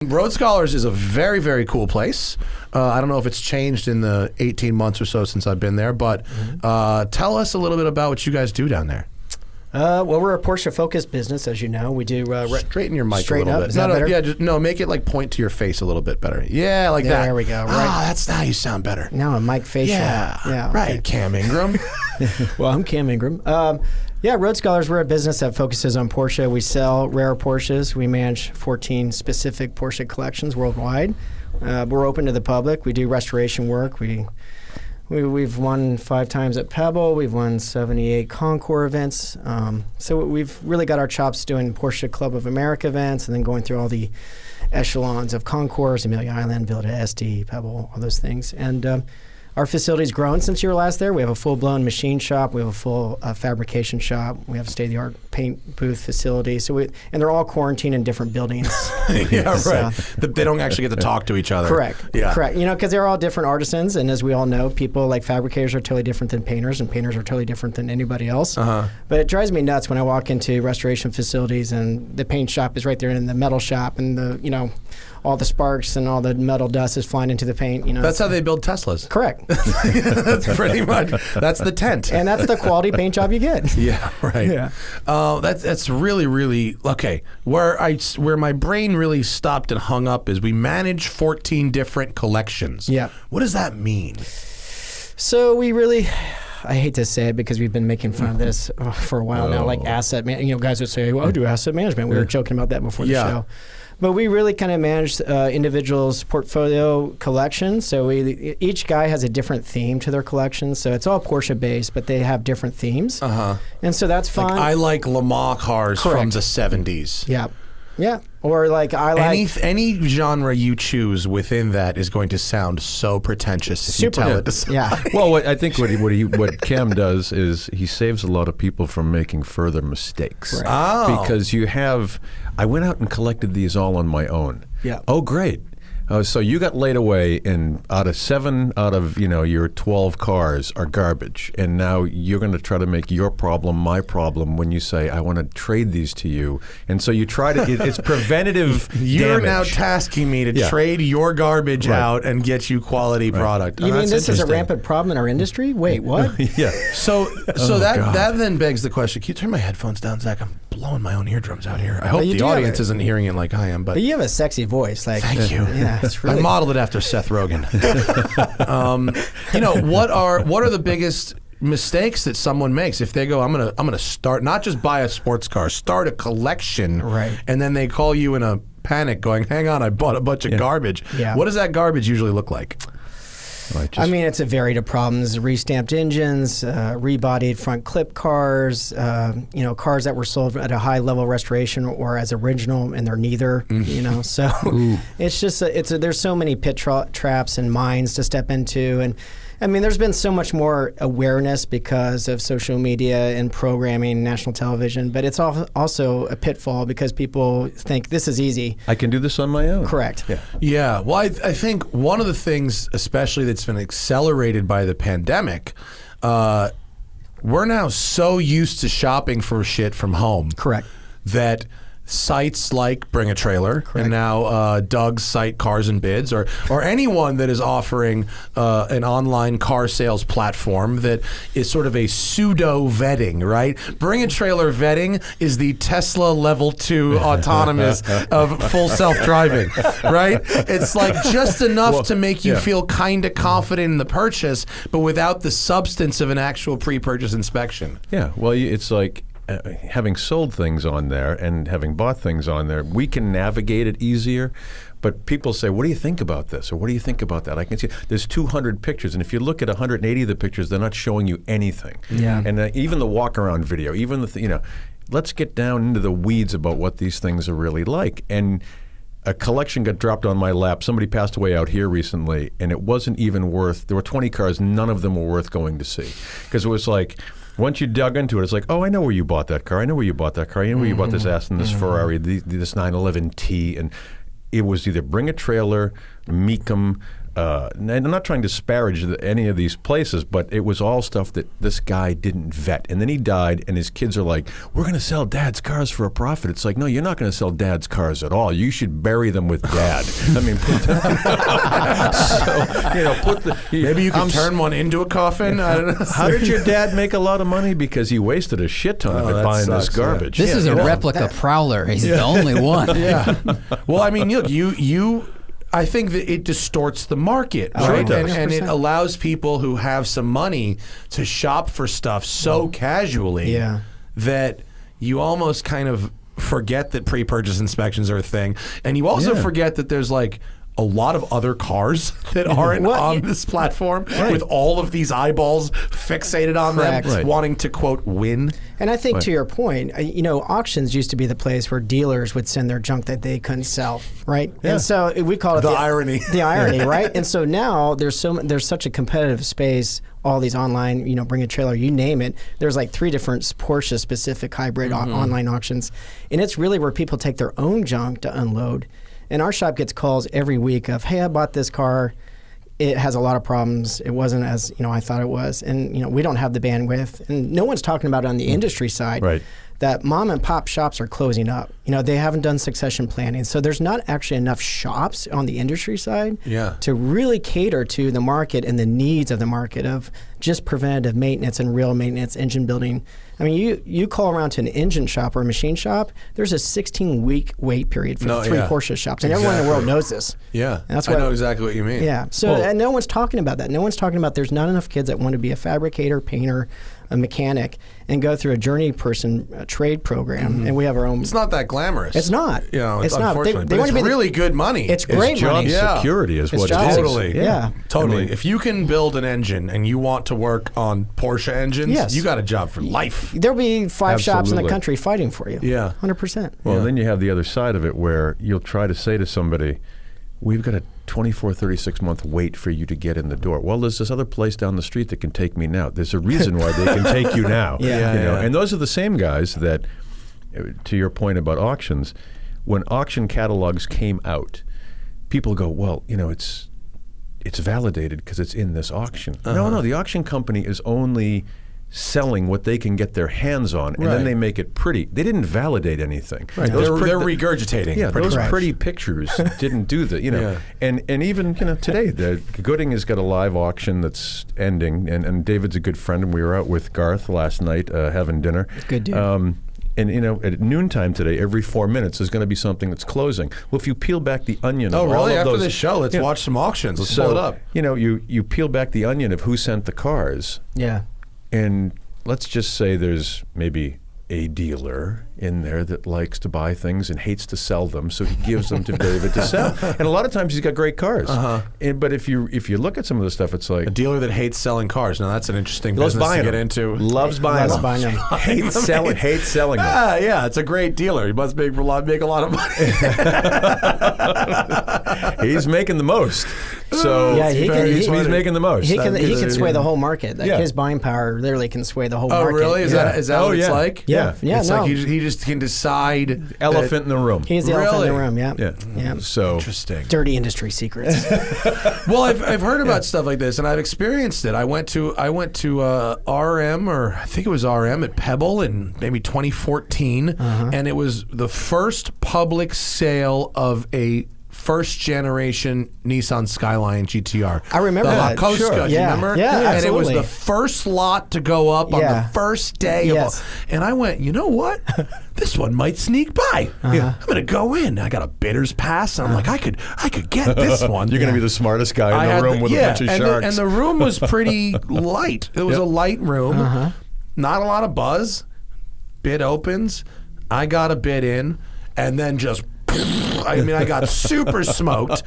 Road Scholars is a very, very cool place. I don't know if it's changed in the 18 months or so since I've been there, but tell us a little bit about what you guys do down there. Well, we're a Porsche-focused business, as you know. We do... Straighten your mic a little bit. Is that better? Yeah, just, make it like point to your face a little bit better. Yeah, like that. There we go. Right. That's how you sound better. Now a mic facial. Yeah. Right, okay. Cam Ingram. Well, I'm Cam Ingram. Road Scholars, we're a business that focuses on Porsche. We sell rare Porsches. We manage 14 specific Porsche collections worldwide. We're open to the public. We do restoration work. We've won 5 times at Pebble. We've won 78 Concours events. So we've really got our chops doing Porsche Club of America events and then going through all the echelons of Concours, Amelia Island, Villa SD, Pebble, all those things. And our facility's grown since you were last there. We have a full-blown machine shop. We have a full fabrication shop. We have a state-of-the-art paint booth facility. And they're all quarantined in different buildings. Yeah, right. They don't actually get to talk to each other. Correct. Yeah. Correct. Because they're all different artisans, and as we all know, people like fabricators are totally different than painters, and painters are totally different than anybody else. But it drives me nuts when I walk into restoration facilities and the paint shop is right there in the metal shop, and all the sparks and all the metal dust is flying into the paint. That's how they build Teslas. Correct. That's pretty much. That's the tent. And that's the quality paint job you get. Yeah. Right. Yeah. That's really, really okay. Where my brain really stopped and hung up is we manage 14 different collections. Yeah. What does that mean? So we really. I hate to say it because we've been making fun of this for a while now, like asset management. Guys would say, well, I do asset management. We were joking about that before the show. But we really kind of manage individuals' portfolio collections. So each guy has a different theme to their collection. So it's all Porsche-based, but they have different themes. And so that's fun. Like I like Le Mans cars from the 70s. Yeah. Yeah. Or like I like... Any genre you choose within that is going to sound so pretentious if you tell it to Yeah. Well, I think what Cam does is he saves a lot of people from making further mistakes. Right. Oh. Because I went out and collected these all on my own. Yeah. Oh, great. So you got laid away, and out of 7 out of your 12 cars are garbage, and now you're going to try to make your problem my problem when you say I want to trade these to you, and so you try to. It's preventative. You're damage. now tasking me to trade your garbage out and get you quality product. You mean this is a rampant problem in our industry? Wait, what? Yeah. So that then begs the question. Can you turn my headphones down, Zach? I'm blowing my own eardrums out here. I hope the audience isn't hearing it like I am. But you have a sexy voice. Thank you. Yeah, it's really... I modeled it after Seth Rogen. What are the biggest mistakes that someone makes if they go, I'm gonna start, not just buy a sports car, start a collection, right? And then they call you in a panic going, hang on, I bought a bunch of garbage. Yeah. What does that garbage usually look like? It's a variety of problems: restamped engines, rebodied front clip cars, cars that were sold at a high level restoration or as original, and they're neither. So it's just there's so many pit traps and mines to step into, and there's been so much more awareness because of social media and programming, national television, but it's also a pitfall because people think this is easy. I can do this on my own. Correct. Yeah. Well, I think one of the things, especially that's been accelerated by the pandemic, we're now so used to shopping for shit from home. Correct. That sites like Bring a Trailer, and now Doug's site Cars and Bids, or anyone that is offering an online car sales platform that is sort of a pseudo vetting, right? Bring a Trailer vetting is the Tesla level 2 autonomous of full self-driving, right? It's like just enough to make you feel kind of confident in the purchase, but without the substance of an actual pre-purchase inspection. Yeah, well, it's like having sold things on there and having bought things on there, we can navigate it easier. But people say, what do you think about this? Or what do you think about that? I can see there's 200 pictures. And if you look at 180 of the pictures, they're not showing you anything. Yeah. And even the walk around video, even let's get down into the weeds about what these things are really like. And a collection got dropped on my lap. Somebody passed away out here recently, and it wasn't even worth, there were 20 cars, none of them were worth going to see. Because it was like, once you dug into it, it's like, oh, I know where you bought that car. I know where you bought that car. I know where you bought this Aston, this Ferrari, this 911T. And it was either Bring a Trailer, Meekum, and I'm not trying to disparage any of these places, but it was all stuff that this guy didn't vet. And then he died, and his kids are like, we're going to sell Dad's cars for a profit. It's like, no, you're not going to sell Dad's cars at all. You should bury them with Dad. I mean, maybe you can turn one into a coffin. I don't know. How did your dad make a lot of money? Because he wasted a shit ton of it buying this garbage. This is a replica Prowler. He's the only one. Yeah. Well, I mean, look, I think that it distorts the market, right? Sure it does. And it allows people who have some money to shop for stuff so casually that you almost kind of forget that pre-purchase inspections are a thing. And you also forget that there's like a lot of other cars that aren't on this platform with all of these eyeballs fixated on them, wanting to, quote, win. And I think to your point, auctions used to be the place where dealers would send their junk that they couldn't sell, right? Yeah. And so we call it the irony. The irony, right? And so now there's such a competitive space, all these online, Bring a Trailer, you name it. There's like 3 different Porsche-specific hybrid online auctions. And it's really where people take their own junk to unload. And our shop gets calls every week of, hey, I bought this car. It has a lot of problems. It wasn't as I thought it was. And we don't have the bandwidth. And no one's talking about it on the industry side. Right. That mom and pop shops are closing up. They haven't done succession planning. So there's not actually enough shops on the industry side to really cater to the market and the needs of the market of just preventative maintenance and real maintenance, engine building. I mean, you call around to an engine shop or a machine shop, there's a 16-week wait period for 3 Porsche shops. And everyone in the world knows this. Yeah, and that's I know exactly what you mean. Yeah, so and no one's talking about that. No one's talking about there's not enough kids that want to be a fabricator, painter, a mechanic, and go through a journey person trade program. And we have our own. It's not that glamorous. It's not. It's not. Unfortunately, but it's really good money. It's great money. Job security is what it is. Totally. Yeah. Totally. I mean, if you can build an engine and you want to work on Porsche engines, you got a job for life. There'll be 5 shops in the country fighting for you. Yeah. 100%. Well, then you have the other side of it where you'll try to say to somebody, we've got a 24, 36-month wait for you to get in the door. Well, there's this other place down the street that can take me now. There's a reason why they can take you now. And those are the same guys that, to your point about auctions, when auction catalogs came out, people go, well, it's validated because it's in this auction. No, the auction company is only selling what they can get their hands on, and then they make it pretty. They didn't validate anything. Right. They're regurgitating. Yeah, those pretty pictures didn't do that. And even today, the Gooding has got a live auction that's ending, and David's a good friend, and we were out with Garth last night having dinner. Good dude. And at noontime today, every 4 minutes, there's going to be something that's closing. Well, if you peel back the onion of all of After those, this show, let's watch some auctions. Let's pull it up. You peel back the onion of who sent the cars. Yeah. And let's just say there's maybe a dealer in there that likes to buy things and hates to sell them, so he gives them to David to sell. And a lot of times he's got great cars. But if you look at some of the stuff, it's like a dealer that hates selling cars. Now that's an interesting business to get into. Loves buying them. Hates selling them. Yeah, it's a great dealer. He must make a lot of money. He's making the most. So he's making the most. He can sway the whole market. His buying power literally can sway the whole market. Oh, really? Is that what it's like? Yeah. It's like he just can decide. Elephant in the room. He's the elephant in the room. Yeah. So interesting. Dirty industry secrets. Well, I've heard about stuff like this, and I've experienced it. I went to RM, or I think it was RM at Pebble in maybe 2014, and it was the first public sale of a first-generation Nissan Skyline GTR. I remember that. La Cosca, Sure. you remember? Yeah, and absolutely. it was the first lot to go up on the first day. And I went, you know what? This one might sneak by. I'm going to go in. I got a bidder's pass, and I'm like, I could get this one. You're going to be the smartest guy in the room with a bunch of sharks. And the room was pretty light. It was a light room. Not a lot of buzz. Bid opens. I got a bid in, and then just I got super smoked.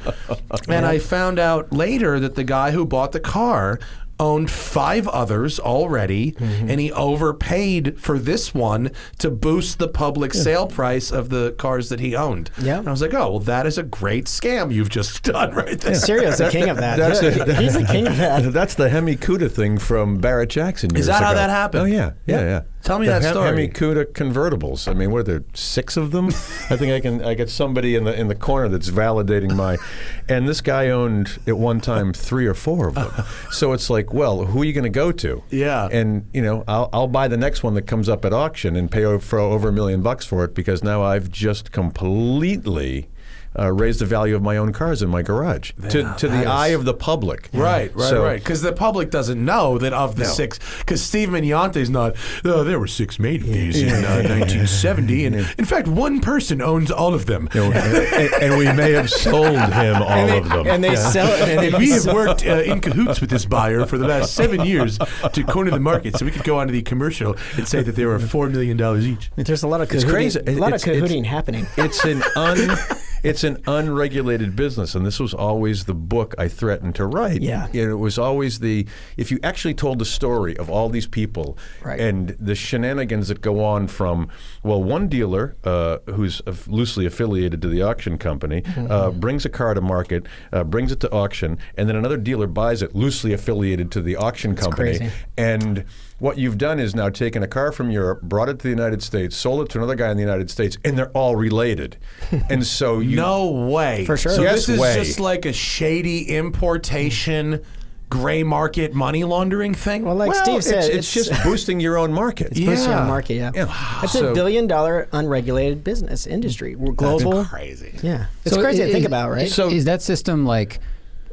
And I found out later that the guy who bought the car owned 5 others already, and he overpaid for this one to boost the public sale price of the cars that he owned. Yeah. And I was like, oh, well, that is a great scam you've just done right there. Serio's the king of that. He's the king of that. That's the Hemi Cuda thing from Barrett Jackson years Is that how ago. that happened? Oh, yeah. Tell me The that story. Hemi Cuda convertibles. I mean, what are there, 6 of them? I think I get somebody in the corner that's validating my. And this guy owned at one time 3 or 4 of them. So it's like, well, who are you going to go to? Yeah. And I'll buy the next one that comes up at auction and pay over $1 million for it because now I've just completely raise the value of my own cars in my garage to the eye of the public. Right. Because the public doesn't know that of the 6. Because Steve Mignonte's not. Oh, there were 6 made of these in 1970, and in fact, one person owns all of them. And we may have sold him all of them. And they sell it. And we have worked in cahoots with this buyer for the last 7 years to corner the market, so we could go onto the commercial and say that they were $4 million each. There's a lot of It's crazy. cahooting happening. It's an unregulated business, and this was always the book I threatened to write. Yeah. It was always if you actually told the story of all these people and the shenanigans that go on from, one dealer who's loosely affiliated to the auction company brings a car to market, brings it to auction, and then another dealer buys it, loosely affiliated to the auction company. Crazy. And what you've done is now taken a car from Europe, brought it to the United States, sold it to another guy in the United States, and they're all related. And so No way. For sure. So Yes this is way. just like a shady importation, gray market money laundering thing? Well, like Steve said, it's just boosting your own market. It's boosting Yeah. our market, yeah. It's So- $1 billion unregulated business industry. We're global. That's crazy. Yeah. It's crazy to think about, right? So is that system like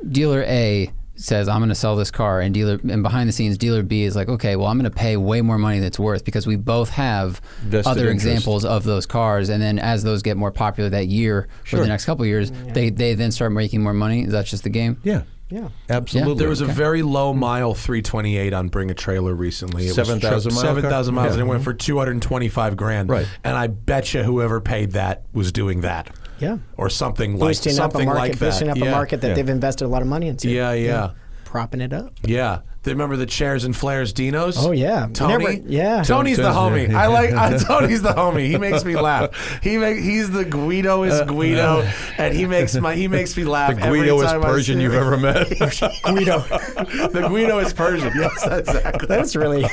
dealer A says, I'm going to sell this car, and behind the scenes, dealer B is like, okay, well, I'm going to pay way more money than it's worth because we both have Vested other interest. examples of those cars. And then as those get more popular that year or the next couple of years, they then start making more money. Is that just the game? Yeah. Yeah. Absolutely. There was a very low mile 328 on Bring a Trailer recently. It 7,000 mile 7,000 miles, car? and it went for $225,000. Right. And I bet you whoever paid that was doing that. Yeah. Or something like Boosting up a something market, like that. boosting up a market that they've invested a lot of money into. Yeah. Propping it up. Yeah. Remember the Chairs and Flares Dinos? Oh, yeah. Tony? Yeah. Tony's the Tony's- homie. Tony's the homie. He makes me laugh. He's the Guido-est Guido, and he makes me laugh the every Guido-est time I Persian see you've him. ever met. Guido. The Guido-est Persian. Yes, exactly. That's really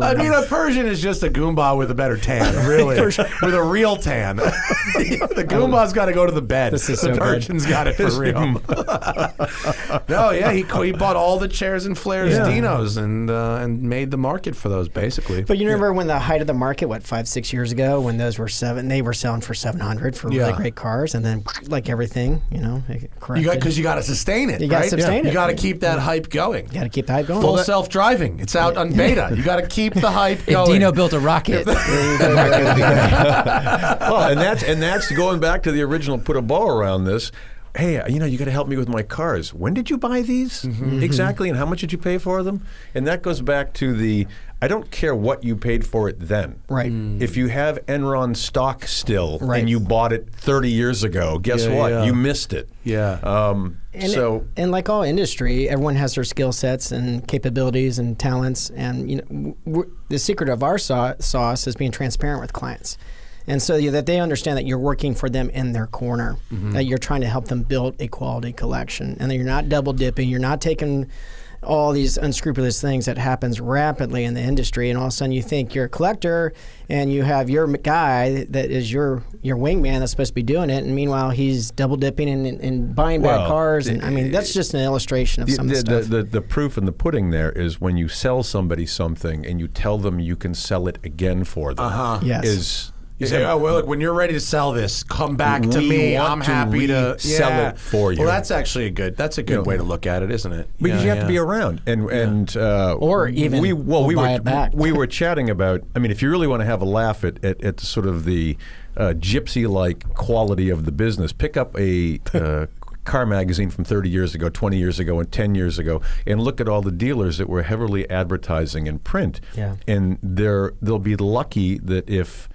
I mean, a Persian is just a Goomba with a better tan, really. With a real tan. The Goomba's got to go to the bed. This is the so good. Persian's got it for real. No, yeah, he bought all the Chairs and Flares Dinos and made the market for those, basically. But you remember when the height of the market, 5-6 years ago, when those were they were selling for $700 for really great cars, and then like everything, it corrected. Because you got to sustain it. You gotta right? sustain it. You got to keep that hype going. You got to keep the hype going. Full self-driving. It's out on beta. You got to keep the hype If going. Dino built a rocket, Well, and that's going back to the original. Put a bow around this. Hey, you got to help me with my cars. When did you buy these exactly, and how much did you pay for them? And that goes back to I don't care what you paid for it then. Right. If you have Enron stock still Right. and you bought it 30 years ago, guess Yeah, what? yeah. You missed it. Yeah. And like all industry, everyone has their skill sets and capabilities and talents. And the secret of our sauce is being transparent with clients. And so that they understand that you're working for them in their corner, that you're trying to help them build a quality collection, and that you're not double dipping, you're not taking all these unscrupulous things that happens rapidly in the industry, and all of a sudden you think you're a collector and you have your guy that is your wingman that's supposed to be doing it, and meanwhile he's double dipping and buying bad cars, and I mean that's just an illustration of some of the stuff. The proof in the pudding there is when you sell somebody something and you tell them you can sell it again for them. Yes. You say, oh, well, look, when you're ready to sell this, come back to me. I'm happy to sell it for you. Well, that's actually a good way to look at it, isn't it? Because you have to be around, or even buy it back. We were chatting about. I mean, if you really want to have a laugh at sort of the gypsy-like quality of the business, pick up a. Car magazine from 30 years ago, 20 years ago, and 10 years ago, and look at all the dealers that were heavily advertising in print. Yeah. And they'll be lucky that if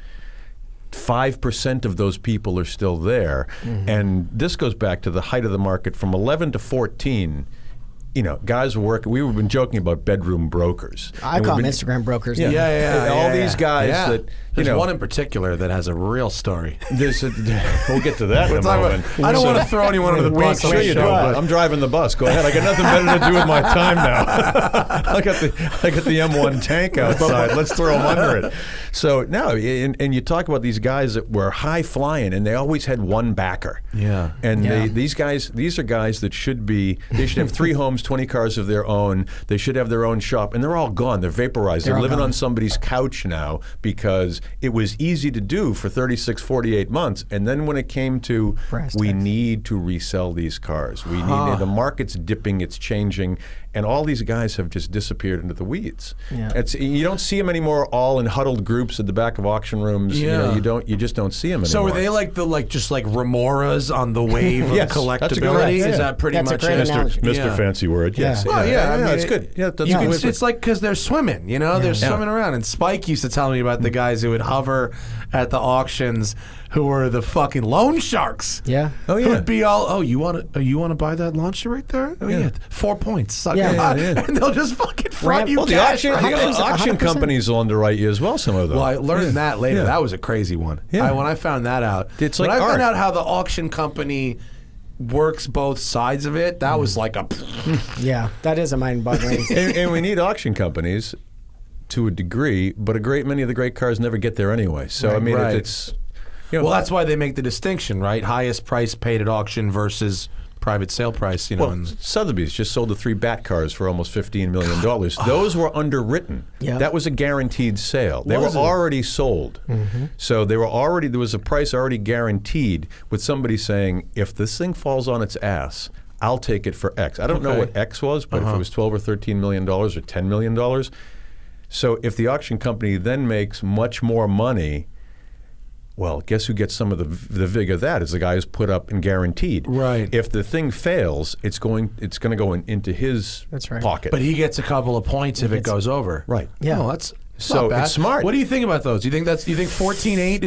5% of those people are still there. And this goes back to the height of the market from 11 to 14. guys were working. We've been joking about bedroom brokers. I call them Instagram brokers. Yeah, Yeah. all these guys that There's one in particular that has a real story. we'll get to that in a moment. I don't want to throw anyone under the bus. Sure you do. I'm driving the bus. Go ahead. I got nothing better to do with my time now. I got the M1 tank outside. Let's throw them under it. So now, and you talk about these guys that were high flying, and they always had one backer. Yeah. And these are guys that they should have 3 homes, 20 cars of their own. They should have their own shop, and they're all gone. They're vaporized. They're living on somebody's couch now because it was easy to do for 36, 48 months. And then when it came to, we need to resell these cars. We need, the market's dipping, it's changing, and all these guys have just disappeared into the weeds. Yeah. You don't see them anymore all in huddled groups at the back of auction rooms. Yeah. You just don't see them anymore. So are they like remoras on the wave Yes, of that's a good collectability? idea. Is that pretty That's a much great it? analogy. Mr. Fancy Word, yes. Well, yeah, I mean, it's good. Yeah, that's it's like because they're swimming, they're swimming around. And Spike used to tell me about the guys who would hover at the auctions who were the fucking loan sharks. Yeah. Oh, yeah. Who would be all, you want to buy that launcher right there? Oh, yeah. 4 points. Suck it. And they'll just fucking front you Well, the cash. auction 100%. companies will underwrite you as well, some of them. Well, I learned that later. Yeah. That was a crazy one. Yeah. When I found that out. It's when like I found art. out how the auction company works both sides of it, that was like a... Yeah, that is a mind-boggling. and we need auction companies to a degree, but a great many of the great cars never get there anyway. So, I mean, Right. it's... Well, that's why they make the distinction, right? Highest price paid at auction versus private sale price, Well, and Sotheby's just sold the 3 Bat cars for almost $15 million. Those were underwritten. Yeah. That was a guaranteed sale. They Was were it? already sold. So there was a price already guaranteed with somebody saying, if this thing falls on its ass, I'll take it for X. I don't know what X was, but if it was $12 or $13 million or $10 million. So if the auction company then makes much more money, well, guess who gets some of the vig of that is the guy who's put up and guaranteed. Right. If the thing fails, it's going to go into his pocket. but he gets a couple of points if it goes over. Right. Yeah. Oh, that's So not bad. it's smart. What do you think about those? Do you think 14.8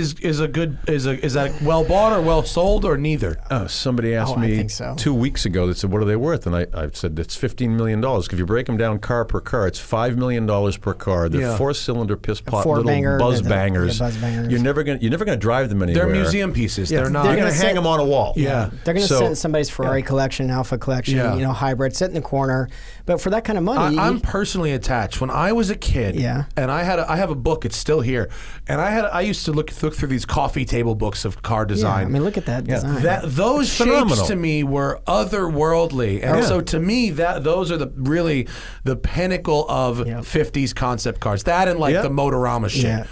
is that well bought or well sold or neither? Somebody asked I me think so. 2 weeks ago, they said, what are they worth? And I said, it's $15 million. If you break them down car per car, it's $5 million per car. They're 4-cylinder piss pot little buzz bangers. buzz bangers. You're never gonna drive them anywhere. They're museum pieces. They're not. They're gonna going to hang them on a wall. Yeah. They're going to So- sit in somebody's Ferrari collection, Alpha collection, Yeah. hybrid, sit in the corner. But for that kind of money, I'm personally attached. When I was a kid, and I have a book. It's still here, and I used to look through these coffee table books of car design. I mean, look at that design. Those It's shapes phenomenal. to me were otherworldly, and so to me those are really the pinnacle of 50s concept cars. That and like the Motorama shit,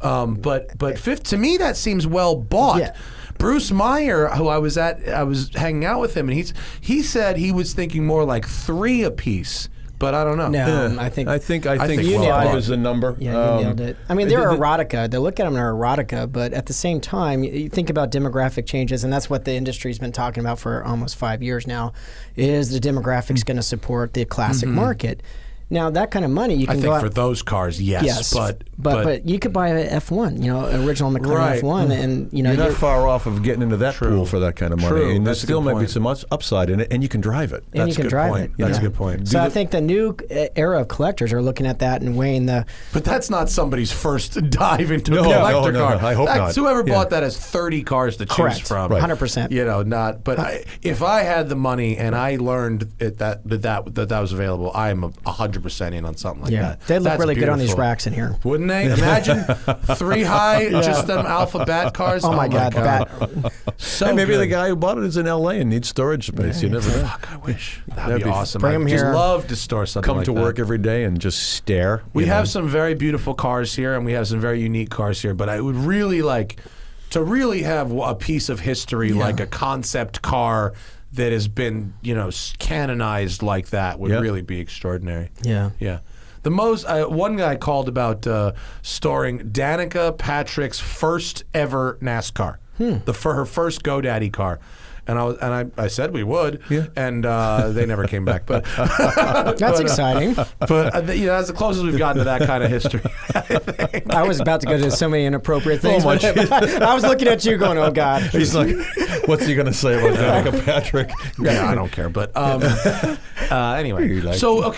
But to me that seems well bought. Yeah. Bruce Meyer, who I was hanging out with him, and he said he was thinking more like 3 apiece. But I don't know. No, I think you nailed 5 it. is the number. Yeah, you nailed it. I mean, they're erotica. They look at them, they're erotica, but at the same time, you think about demographic changes, and that's what the industry's been talking about for almost 5 years now, is the demographics going to support the classic market? Now, that kind of money, you can I go think out, for those cars, yes. But you could buy a F1, original McLaren F1, and you're not far off of getting into that pool for that kind of money. True. And there That's a still good might be point. some upside in it, and you can drive it. and you can drive it. That's a good point. So I think the new era of collectors are looking at that and weighing the. But that's not somebody's first dive into a No, collector no, car. I hope That's not. whoever Yeah. bought that has 30 cars to choose Correct. from. Right. 100%. Not. But if I had the money and I learned that was available, I am 100% in on something like that. They look That's really good on these beautiful. racks in here. Wouldn't they? Imagine 3 high, just them Alpha Bat cars. Oh my God, Bat. So Hey, maybe good. the guy who bought it is in L.A. and needs storage space. You never know. Fuck, I wish. That'd That'd be be- awesome. Bring 'em I'd just here. love to store something Come like to that. work every day and just stare. We you have know? some very beautiful cars here, and we have some very unique cars here. But I would really like to really have a piece of history, like a concept car that has been, canonized like that. Would really be extraordinary. Yeah. Yeah. The most one guy called about storing Danica Patrick's first ever NASCAR, her first GoDaddy car. I said we would, and they never came back. But That's exciting. But that's the closest we've gotten to that kind of history. I think. I was about to go to so many inappropriate things. Oh, my I was looking at you going, oh, God. He's like, what's he going to say about Danica Patrick? Yeah, I don't care. But anyway, so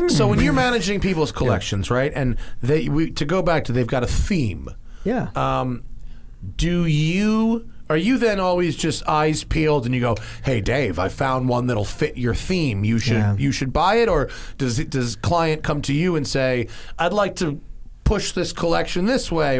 so when you're managing people's collections, right, and to go back to they've got a theme. Yeah. Are you then always just eyes peeled and you go, "Hey, Dave, I found one that'll fit your theme. You should buy it," or does client come to you and say, "I'd like to push this collection this way,"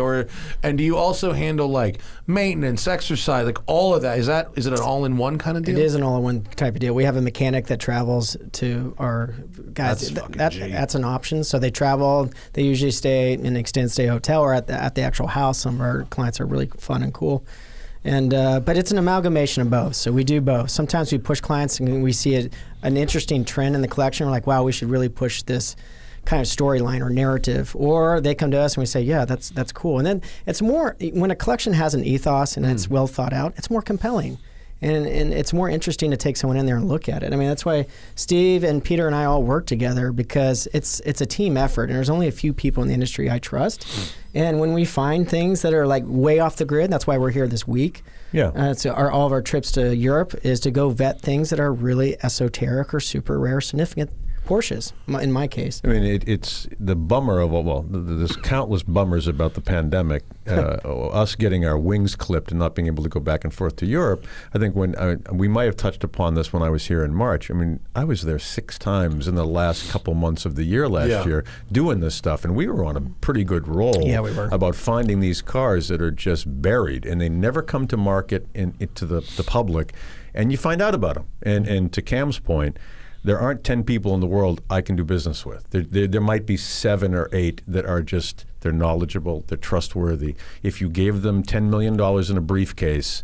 and do you also handle like maintenance, exercise, like all of that? Is it an all-in-one kind of deal? It is an all-in-one type of deal. We have a mechanic that travels to our guys. That's an option. So they travel. They usually stay in an extended stay hotel or at the actual house. Some of our clients are really fun and cool. And but it's an amalgamation of both. So we do both. Sometimes we push clients and we see an interesting trend in the collection. We're like, wow, we should really push this kind of storyline or narrative. Or they come to us and we say, yeah, that's cool. And then it's more, when a collection has an ethos and it's well thought out, it's more compelling. And it's more interesting to take someone in there and look at it. I mean, that's why Steve and Peter and I all work together, because it's a team effort, and there's only a few people in the industry I trust. And when we find things that are like way off the grid, that's why we're here this week. Yeah. So all of our trips to Europe is to go vet things that are really esoteric or super rare, significant Porsches, in my case. I mean, it's the bummer of, there's countless bummers about the pandemic, us getting our wings clipped and not being able to go back and forth to Europe. I think we might have touched upon this when I was here in March. I mean, I was there 6 times in the last couple months of the year last year doing this stuff, and we were on a pretty good roll about finding these cars that are just buried, and they never come to market to the public, and you find out about them. And to Cam's point, there aren't 10 people in the world I can do business with. There might be 7 or 8 that are just, they're knowledgeable, they're trustworthy. If you gave them $10 million in a briefcase,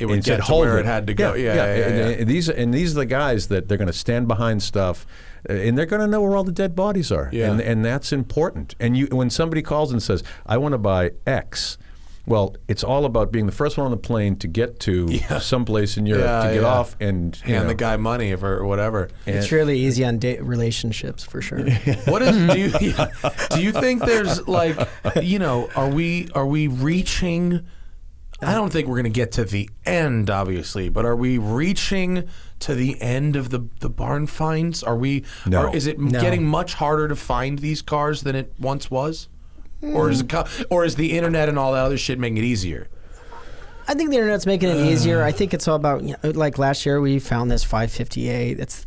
it would get to where it had to go. And these are the guys that they're going to stand behind stuff, and they're going to know where all the dead bodies are. And that's important. And when somebody calls and says, I want to buy X, well, it's all about being the first one on the plane to get to someplace in Europe to get off and hand the guy money or whatever. It's really easy on relationships for sure. Do you think there's like, are we reaching? I don't think we're going to get to the end, obviously, but are we reaching to the end of the barn finds? Are we? No. Or is it getting much harder to find these cars than it once was? Or is the internet and all that other shit making it easier? I think the internet's making it easier. I think it's all about, like last year we found this 550A. That's,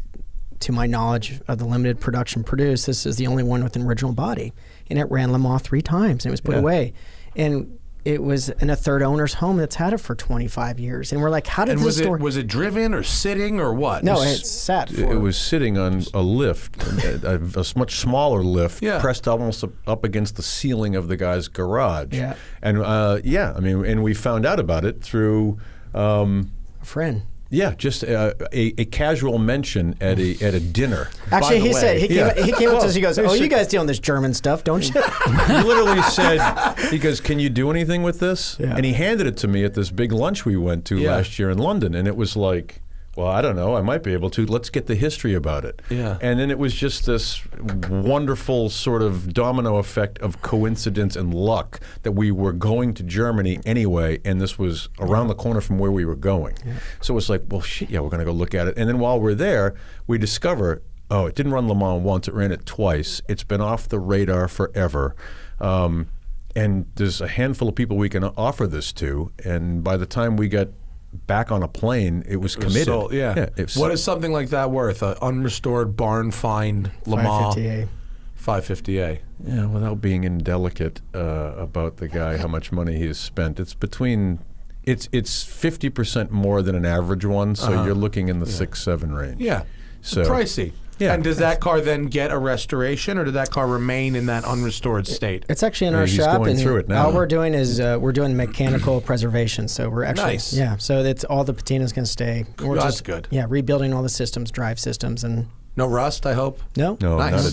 to my knowledge of the limited production produced, this is the only one with an original body. And it ran Le Mans 3 times and it was put away. And it was in a third owner's home that's had it for 25 years. And we're like, how did this store... Was it driven or sitting or what? No, it sat for... It was sitting on a lift, a much smaller lift, pressed almost up against the ceiling of the guy's garage. Yeah. And and we found out about it through... a friend. Yeah, just a casual mention at a dinner. Actually, he said he came up to us. He goes, "Oh, you guys deal in this German stuff, don't you?" He literally said, "He goes, can you do anything with this?" Yeah. And he handed it to me at this big lunch we went to last year in London, and it was like, well, I don't know, I might be able to. Let's get the history about it. Yeah. And then it was just this wonderful sort of domino effect of coincidence and luck that we were going to Germany anyway, and this was around the corner from where we were going. Yeah. So it was like, well, shit, we're going to go look at it. And then while we're there, we discover, it didn't run Le Mans once, it ran it twice. It's been off the radar forever. And there's a handful of people we can offer this to, and by the time we got back on a plane, it was committed. Sold, what is something like that worth? An unrestored barn find Le Mans 550A. Yeah, without being indelicate about the guy, how much money he has spent. It's 50% more than an average one, so you're looking in the 6-7 range. Yeah, so pricey. Yeah. And does that car then get a restoration, or did that car remain in that unrestored state? It's actually in our shop, going and through it now. All we're doing is we're doing mechanical preservation. So we're actually so that's all the patina's going to stay. That's good. Yeah, rebuilding all the systems, drive systems, and no rust, I hope. No, nice.